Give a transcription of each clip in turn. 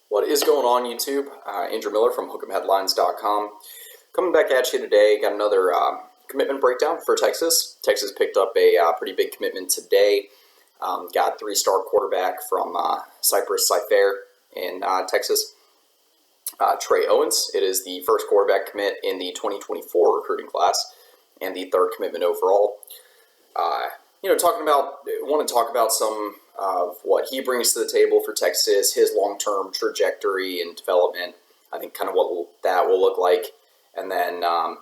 What is going on, YouTube? Andrew Miller from hook'emheadlines.com. Coming back at you today, got another commitment breakdown for Texas. Texas picked up a pretty big commitment today. Got three-star quarterback from Cypress Cypher in Texas, Trey Owens. It is the first quarterback commit in the 2024 recruiting class and the third commitment overall. Want to talk about some of what he brings to the table for Texas, his long-term trajectory and development. I think kind of what that will look like, and then kind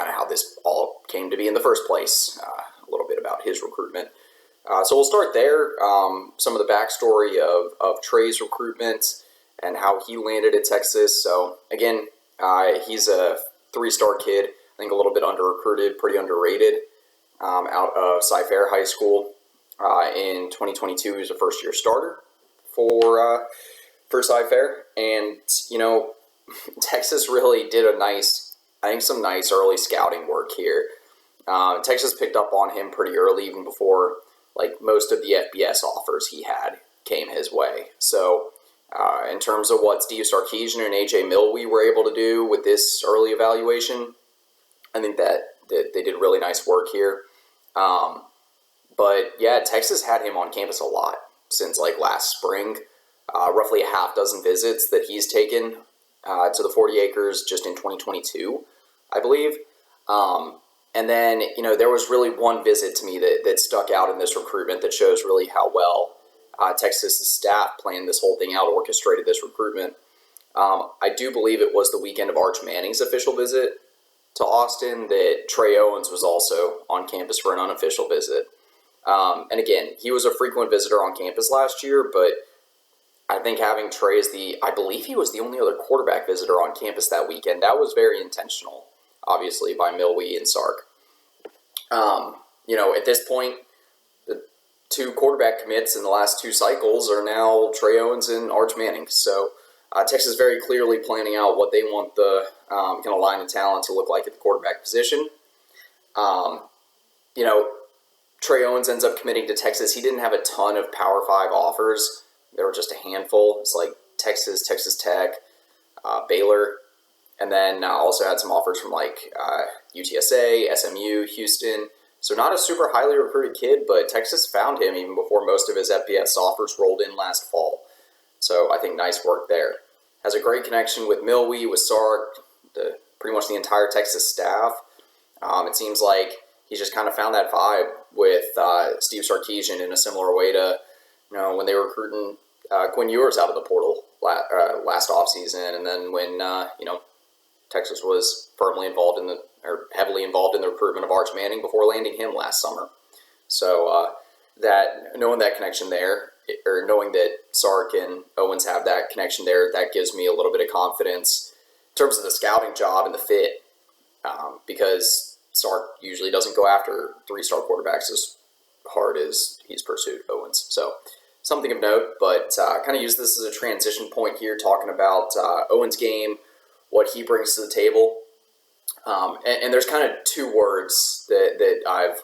of how this all came to be in the first place. A little bit about his recruitment. So we'll start there. Some of the backstory of Trey's recruitment and how he landed at Texas. So again, he's a three-star kid. I think a little bit under-recruited, pretty underrated. Out of Cypher High School in 2022. He was a first-year starter for Cypher, and Texas really did some nice early scouting work here. Texas picked up on him pretty early, even before most of the FBS offers he had came his way. So in terms of what Steve Sarkisian and AJ Milwee were able to do with this early evaluation, I think that they did really nice work here. But yeah, Texas had him on campus a lot since last spring. Roughly a half dozen visits that he's taken to the 40 acres just in 2022, I believe. And then, there was really one visit to me that stuck out in this recruitment that shows really how well Texas' staff planned this whole thing out, orchestrated this recruitment. I do believe it was the weekend of Arch Manning's official visit to Austin that Trey Owens was also on campus for an unofficial visit. And again, he was a frequent visitor on campus last year, but I think having Trey as I believe he was the only other quarterback visitor on campus that weekend. That was very intentional, obviously, by Milwee and Sark. At this point, the two quarterback commits in the last two cycles are now Trey Owens and Arch Manning. So Texas very clearly planning out what they want the kind of line of talent to look like at the quarterback position. Trey Owens ends up committing to Texas. He didn't have a ton of Power 5 offers. There were just a handful. It's like Texas, Texas Tech, Baylor, and then also had some offers from UTSA, SMU, Houston. So not a super highly recruited kid, but Texas found him even before most of his FBS offers rolled in last fall. So I think nice work there. Has a great connection with Milwee, with Sark, pretty much the entire Texas staff. It seems like he's just kind of found that vibe with Steve Sarkisian in a similar way to when they were recruiting Quinn Ewers out of the portal last offseason, and then when Texas was heavily involved in the recruitment of Arch Manning before landing him last summer. So knowing that connection there, or knowing that Sark and Owens have that connection there, that gives me a little bit of confidence in terms of the scouting job and the fit, because Sark usually doesn't go after three-star quarterbacks as hard as he's pursued Owens. So something of note, but kind of use this as a transition point here, talking about Owens' game, what he brings to the table. And there's kind of two words that I've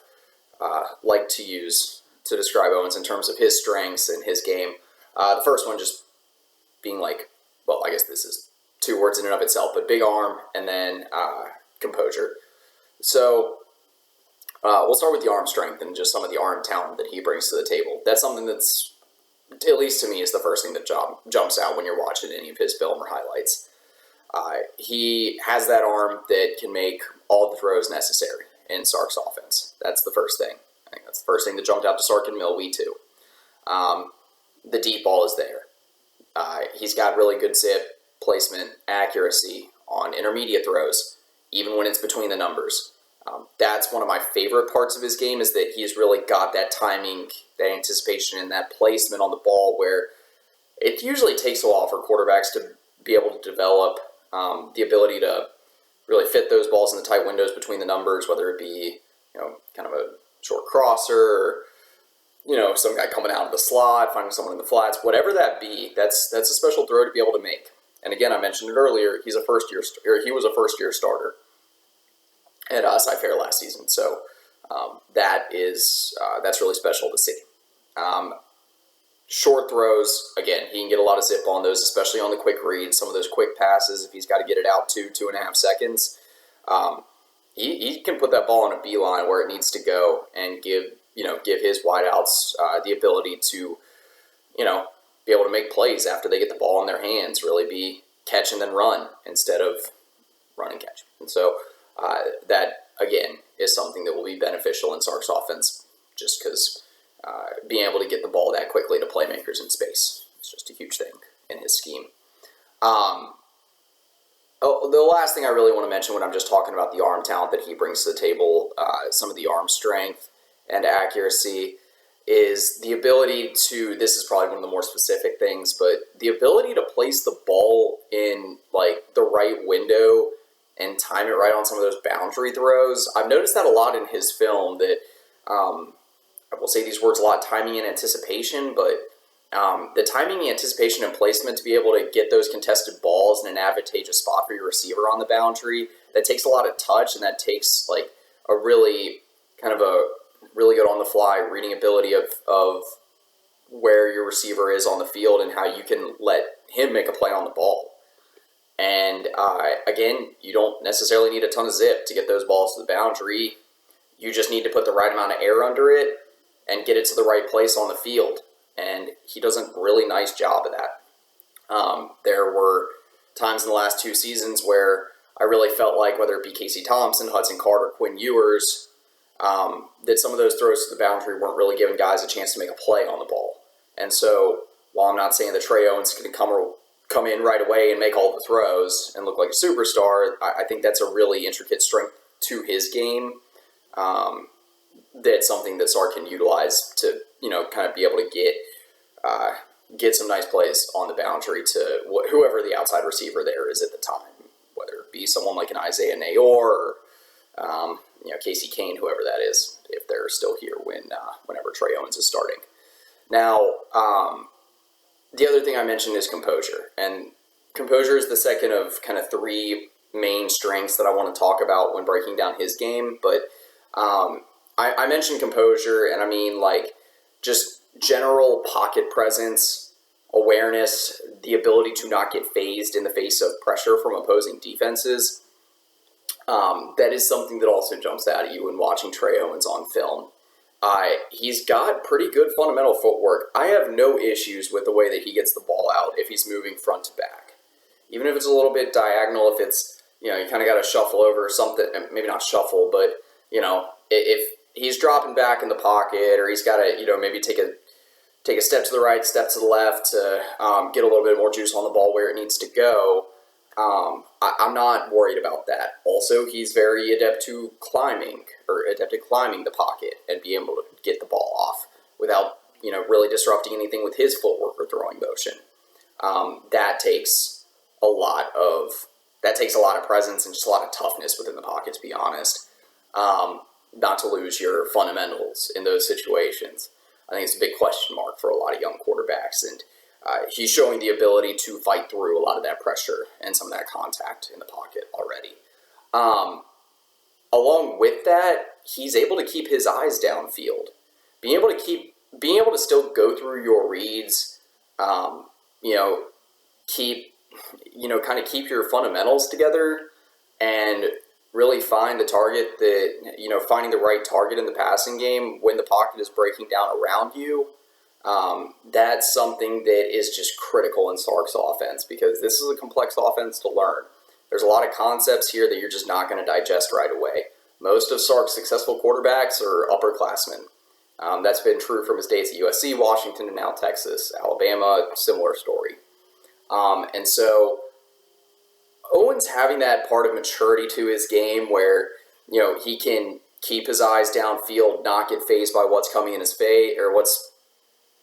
liked to use to describe Owens in terms of his strengths and his game. The first one just being I guess this is two words in and of itself, but big arm and then composure. So we'll start with the arm strength and just some of the arm talent that he brings to the table. That's something that's, at least to me, is the first thing that jumps out when you're watching any of his film or highlights. He has that arm that can make all the throws necessary in Sark's offense. That's the first thing. I think that's the first thing that jumped out to Sark and Milwee too. The deep ball is there. He's got really good zip, placement, accuracy on intermediate throws, even when it's between the numbers. That's one of my favorite parts of his game, is that he's really got that timing, that anticipation, and that placement on the ball where it usually takes a while for quarterbacks to be able to develop the ability to really fit those balls in the tight windows between the numbers, whether it be kind of a short crosser, or some guy coming out of the slot, finding someone in the flats, whatever that be. That's a special throw to be able to make. And again, I mentioned it earlier. He was a first-year starter at Cypher last season. So that's really special to see. Short throws, again, he can get a lot of zip on those, especially on the quick reads. Some of those quick passes, if he's got to get it out 2.5 seconds, he can put that ball on a beeline where it needs to go and give his wideouts the ability to, be able to make plays after they get the ball in their hands, really be catch and then run instead of run and catch. And so that, again, is something that will be beneficial in Sark's offense just because being able to get the ball that quickly to playmakers in space is just a huge thing in his scheme. The last thing I really want to mention when I'm just talking about the arm talent that he brings to the table, some of the arm strength and accuracy, is the ability to, this is probably one of the more specific things, but the ability to place the ball in like the right window and time it right on some of those boundary throws. I've noticed that a lot in his film, that I will say these words a lot, timing and anticipation, but the timing, anticipation, and placement to be able to get those contested balls in an advantageous spot for your receiver on the boundary, that takes a lot of touch, and that takes like a really good on-the-fly reading ability of where your receiver is on the field and how you can let him make a play on the ball. And again, you don't necessarily need a ton of zip to get those balls to the boundary. You just need to put the right amount of air under it and get it to the right place on the field. And he does a really nice job of that. There were times in the last 2 seasons where I really felt like, whether it be Casey Thompson, Hudson Carter, Quinn Ewers, that some of those throws to the boundary weren't really giving guys a chance to make a play on the ball. And so, while I'm not saying that Trey Owens is going to come in right away and make all the throws and look like a superstar, I think that's a really intricate strength to his game. That's something that Sark can utilize to, kind of be able to get some nice plays on the boundary to whoever the outside receiver there is at the time, whether it be someone like an Isaiah Nayor or Casey Kane, whoever that is, if they're still here whenever Trey Owens is starting. Now, the other thing I mentioned is composure, and composure is the second of kind of 3 main strengths that I want to talk about when breaking down his game. But I mentioned composure, and I mean like just general pocket presence, awareness, the ability to not get phased in the face of pressure from opposing defenses. That is something that also jumps out at you when watching Trey Owens on film. He's got pretty good fundamental footwork. I have no issues with the way that he gets the ball out if he's moving front to back. Even if it's a little bit diagonal, if it's, you kind of got to shuffle over something, maybe not shuffle, but, if he's dropping back in the pocket, or he's got to, maybe take a step to the right, step to the left to get a little bit more juice on the ball where it needs to go, I'm not worried about that. Also, he's very adept at climbing the pocket and being able to get the ball off without, really disrupting anything with his footwork or throwing motion. That takes a lot of presence and just a lot of toughness within the pocket, to be honest. Not to lose your fundamentals in those situations. I think it's a big question mark for a lot of young quarterbacks, and he's showing the ability to fight through a lot of that pressure and some of that contact in the pocket already. Along with that, he's able to keep his eyes downfield, being able to still go through your reads, keep your fundamentals together, and really find the target finding the right target in the passing game when the pocket is breaking down around you. That's something that is just critical in Sark's offense, because this is a complex offense to learn. There's a lot of concepts here that you're just not going to digest right away. Most of Sark's successful quarterbacks are upperclassmen. That's been true from his days at USC, Washington, and now Texas. Alabama, similar story. And so Owens having that part of maturity to his game where, he can keep his eyes downfield, not get fazed by what's coming in his face, or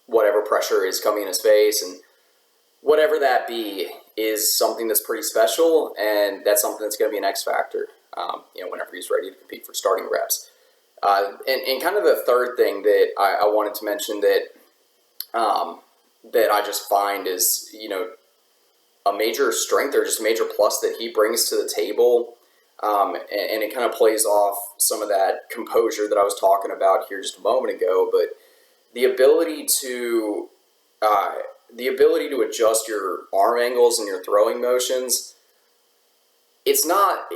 whatever pressure is coming in his face, and whatever that be is something that's pretty special, and that's something that's going to be an X factor, whenever he's ready to compete for starting reps. And kind of the third thing that I wanted to mention that I just find is, a major strength or just a major plus that he brings to the table, and it kind of plays off some of that composure that I was talking about here just a moment ago, but the ability to the ability to adjust your arm angles and your throwing motions, it's not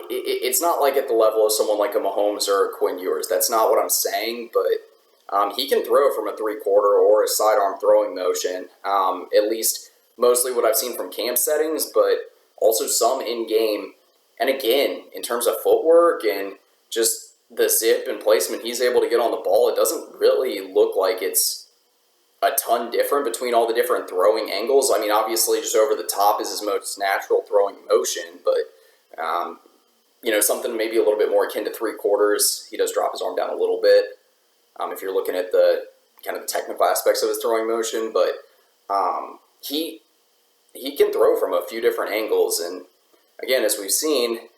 like at the level of someone like a Mahomes or a Quinn Ewers. That's not what I'm saying, but he can throw from a three-quarter or a sidearm throwing motion, at least mostly what I've seen from camp settings, but also some in-game. And again, in terms of footwork and just the zip and placement he's able to get on the ball, it doesn't really look like it's a ton different between all the different throwing angles. I mean, obviously, just over the top is his most natural throwing motion, but something maybe a little bit more akin to three quarters. He does drop his arm down a little bit if you're looking at the kind of the technical aspects of his throwing motion, but he can throw from a few different angles, and again, as we've seen,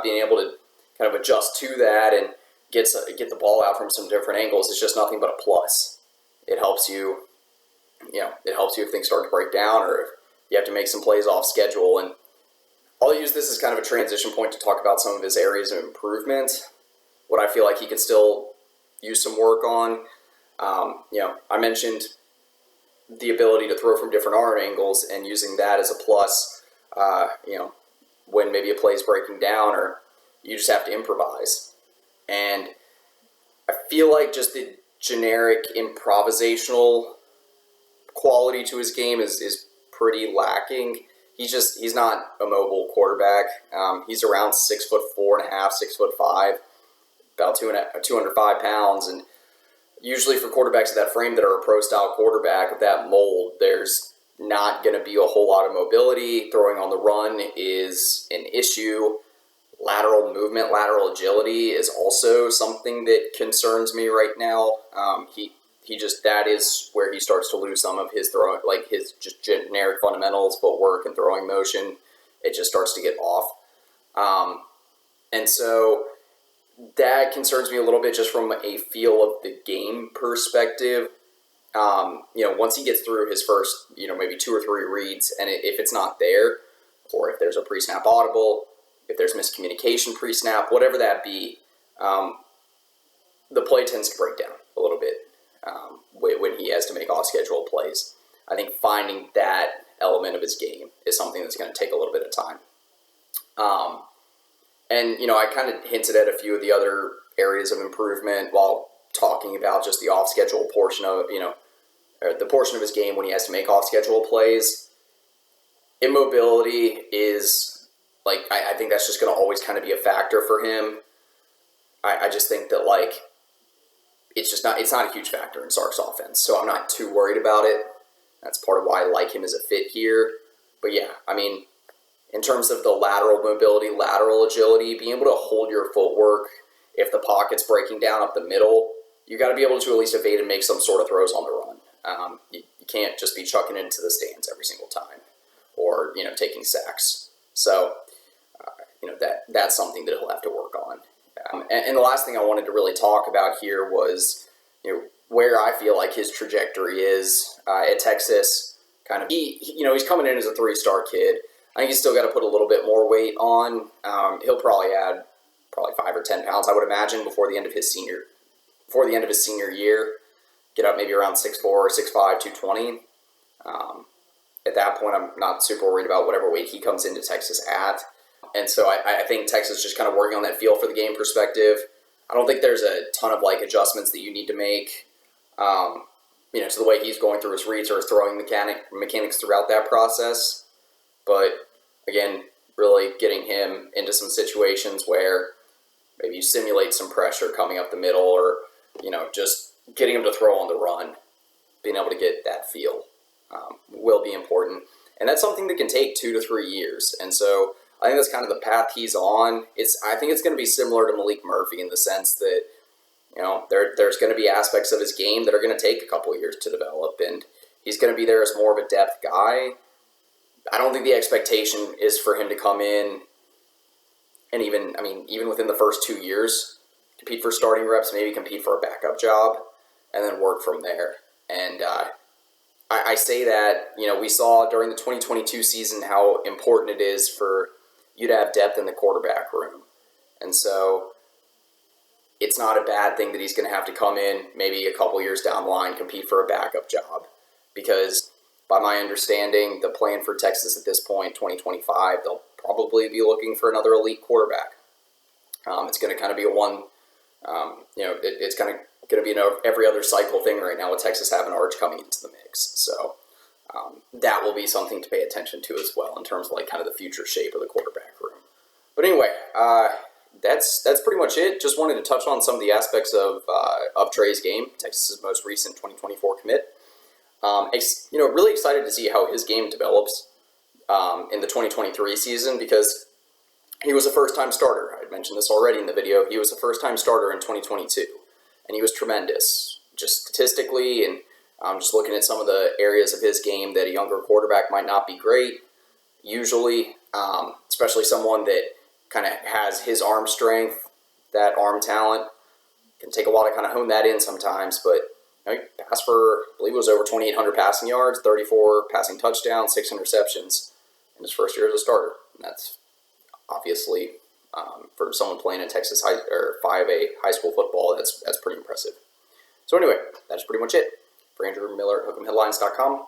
being able to kind of adjust to that and get the ball out from some different angles is just nothing but a plus. It helps you. It helps you if things start to break down or if you have to make some plays off schedule. And I'll use this as kind of a transition point to talk about some of his areas of improvement, what I feel like he could still use some work on. I mentioned the ability to throw from different arm angles and using that as a plus, when maybe a play is breaking down or you just have to improvise. And I feel like just the generic improvisational quality to his game is pretty lacking. He's not a mobile quarterback. He's around 6'4.5", 6'5", about 205 pounds, and usually for quarterbacks of that frame that are a pro-style quarterback of that mold, there's not going to be a whole lot of mobility. Throwing on the run is an issue. Lateral movement, lateral agility is also something that concerns me right now. That is where he starts to lose some of his throwing, like his just generic fundamentals, footwork and throwing motion. It just starts to get off. And so that concerns me a little bit just from a feel of the game perspective. Once he gets through his first, maybe two or three reads, and if it's not there, or if there's a pre-snap audible, if there's miscommunication pre-snap, whatever that be, the play tends to break down a little bit when he has to make off-schedule plays. I think finding that element of his game is something that's going to take a little bit of time. I kind of hinted at a few of the other areas of improvement while talking about just the off-schedule portion of, the portion of his game when he has to make off-schedule plays. Immobility is, I think that's just going to always kind of be a factor for him. I just think that, it's not a huge factor in Sark's offense, so I'm not too worried about it. That's part of why I like him as a fit here. But yeah, in terms of the lateral mobility, lateral agility, being able to hold your footwork if the pocket's breaking down up the middle, you got to be able to at least evade and make some sort of throws on the run. You can't just be chucking it into the stands every single time or, taking sacks. So, that's something that he'll have to work on. And the last thing I wanted to really talk about here was, where I feel like his trajectory is at Texas. He's coming in as a 3-star kid. I think he's still got to put a little bit more weight on. He'll probably add 5 or 10 pounds, I would imagine, before the end of his senior year. Get up maybe around 6'4", 6'5", 220. At that point, I'm not super worried about whatever weight he comes into Texas at. And so I think Texas is just kind of working on that feel for the game perspective. I don't think there's a ton of adjustments that you need to make, to the way he's going through his reads or his throwing mechanics throughout that process. But again, really getting him into some situations where maybe you simulate some pressure coming up the middle or, just getting him to throw on the run, being able to get that feel will be important. And that's something that can take 2 to 3 years. And so I think that's kind of the path he's on. I think it's going to be similar to Malik Murphy in the sense that, there's going to be aspects of his game that are going to take a couple years to develop, and he's going to be there as more of a depth guy. I don't think the expectation is for him to come in and even within the first 2 years, compete for starting reps, maybe compete for a backup job, and then work from there. And I say that, we saw during the 2022 season how important it is for you to have depth in the quarterback room. And so it's not a bad thing that he's going to have to come in maybe a couple years down the line, compete for a backup job. Because By my understanding, the plan for Texas at this point, 2025, they'll probably be looking for another elite quarterback. It's going to kind of be a one, it's kind of going to be an every other cycle thing right now with Texas having Arch coming into the mix. So that will be something to pay attention to as well in terms of like kind of the future shape of the quarterback room. But anyway, that's pretty much it. Just wanted to touch on some of the aspects of Trey's game, Texas's most recent 2024 commit. Really excited to see how his game develops in the 2023 season because he was a first-time starter. I mentioned this already in the video. He was a first-time starter in 2022, and he was tremendous, just statistically, and just looking at some of the areas of his game that a younger quarterback might not be great, usually, especially someone that kind of has his arm strength, that arm talent. Can take a while to kind of hone that in sometimes, but he passed for, I believe it was over 2,800 passing yards, 34 passing touchdowns, 6 interceptions in his first year as a starter. And that's obviously, for someone playing in Texas 5A high school football, that's pretty impressive. So anyway, that's pretty much it. For Andrew Miller at Hook'emHeadlines.com,